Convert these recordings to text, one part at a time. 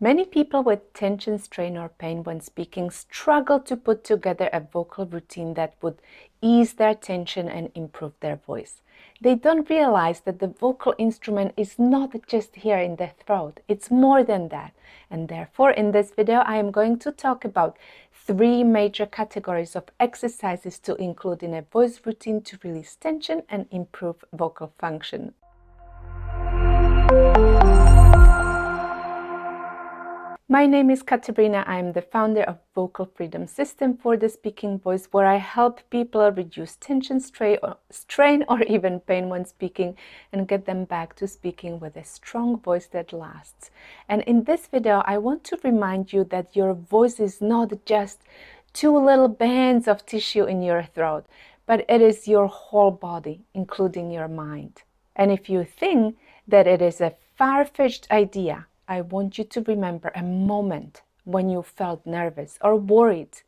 Many people with tension, strain, or pain when speaking struggle to put together a vocal routine that would ease their tension and improve their voice. They don't realize that the vocal instrument is not just here in the throat, it's more than that. And therefore, in this video, I am going to talk about 3 major categories of exercises to include in a voice routine to release tension and improve vocal function. My name is Katarina. I am the founder of Vocal Freedom System for the Speaking Voice, where I help people reduce tension, strain, or even pain when speaking and get them back to speaking with a strong voice that lasts. And in this video, I want to remind you that your voice is not just 2 little bands of tissue in your throat, but it is your whole body, including your mind. And if you think that it is a far-fetched idea, I want you to remember a moment when you felt nervous or worried.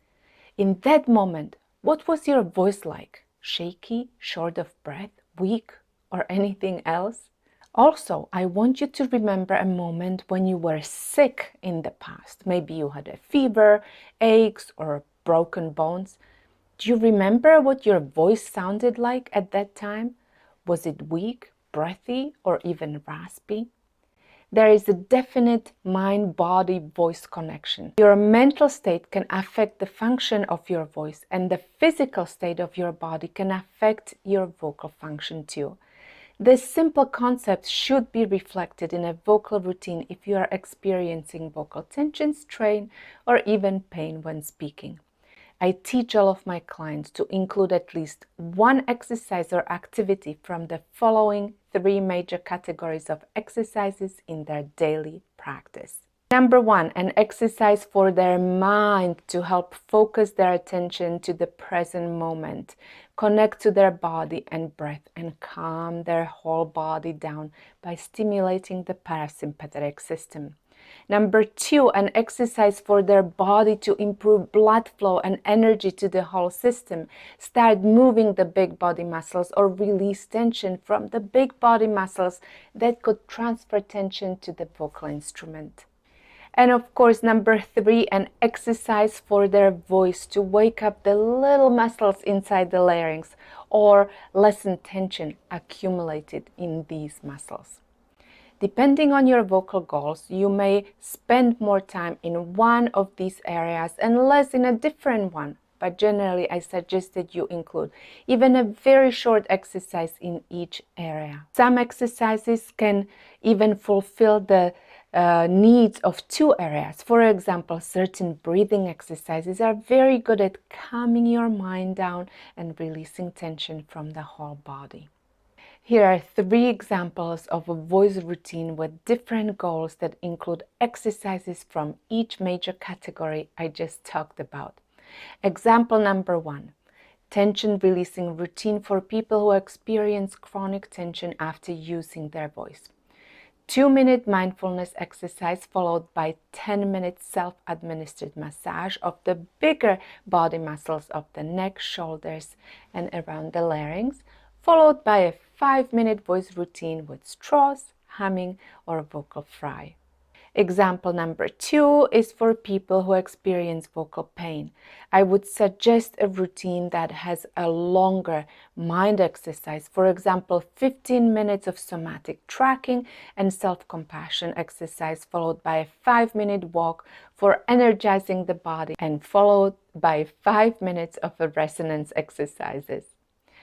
In that moment, what was your voice like? Shaky, short of breath, weak, or anything else? Also, I want you to remember a moment when you were sick in the past. Maybe you had a fever, aches, or broken bones. Do you remember what your voice sounded like at that time? Was it weak, breathy, or even raspy? There is a definite mind-body-voice connection. Your mental state can affect the function of your voice, and the physical state of your body can affect your vocal function too. This simple concept should be reflected in a vocal routine if you are experiencing vocal tension, strain, or even pain when speaking. I teach all of my clients to include at least one exercise or activity from the following 3 major categories of exercises in their daily practice. Number 1, an exercise for their mind to help focus their attention to the present moment, connect to their body and breath, and calm their whole body down by stimulating the parasympathetic system. Number 2, an exercise for their body to improve blood flow and energy to the whole system. Start moving the big body muscles or release tension from the big body muscles that could transfer tension to the vocal instrument. And of course, number 3, an exercise for their voice to wake up the little muscles inside the larynx or lessen tension accumulated in these muscles. Depending on your vocal goals, you may spend more time in one of these areas and less in a different one. But generally, I suggest that you include even a very short exercise in each area. Some exercises can even fulfill the needs of 2 areas. For example, certain breathing exercises are very good at calming your mind down and releasing tension from the whole body. Here are 3 examples of a voice routine with different goals that include exercises from each major category I just talked about. Example number 1, tension releasing routine for people who experience chronic tension after using their voice. 2-minute mindfulness exercise followed by 10-minute self-administered massage of the bigger body muscles of the neck, shoulders, and around the larynx, followed by a 5-minute voice routine with straws, humming, or vocal fry. Example number 2 is for people who experience vocal pain. I would suggest a routine that has a longer mind exercise. For example, 15 minutes of somatic tracking and self-compassion exercise, followed by a 5-minute walk for energizing the body, and followed by 5 minutes of resonance exercises.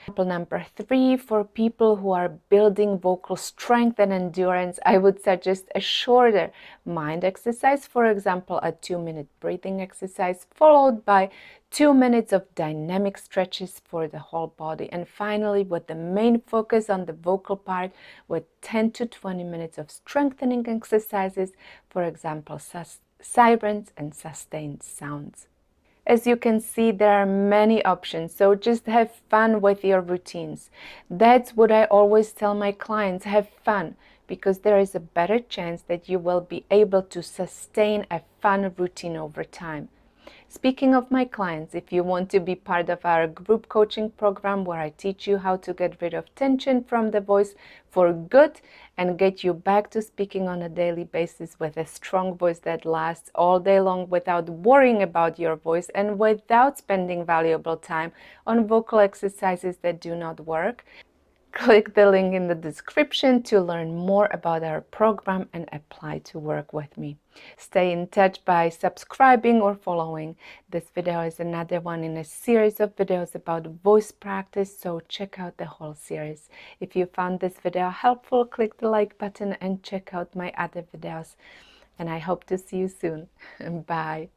Example number 3, for people who are building vocal strength and endurance, I would suggest a shorter mind exercise, for example, a 2-minute breathing exercise, followed by 2 minutes of dynamic stretches for the whole body. And finally, with the main focus on the vocal part, with 10 to 20 minutes of strengthening exercises, for example, sirens and sustained sounds. As you can see, there are many options, so just have fun with your routines. That's what I always tell my clients, have fun, because there is a better chance that you will be able to sustain a fun routine over time. Speaking of my clients, if you want to be part of our group coaching program where I teach you how to get rid of tension from the voice for good and get you back to speaking on a daily basis with a strong voice that lasts all day long without worrying about your voice and without spending valuable time on vocal exercises that do not work, click the link in the description to learn more about our program and apply to work with me. Stay in touch by subscribing or following. This video is another one in a series of videos about voice practice, so check out the whole series. If you found this video helpful, click the like button and check out my other videos. And I hope to see you soon. Bye.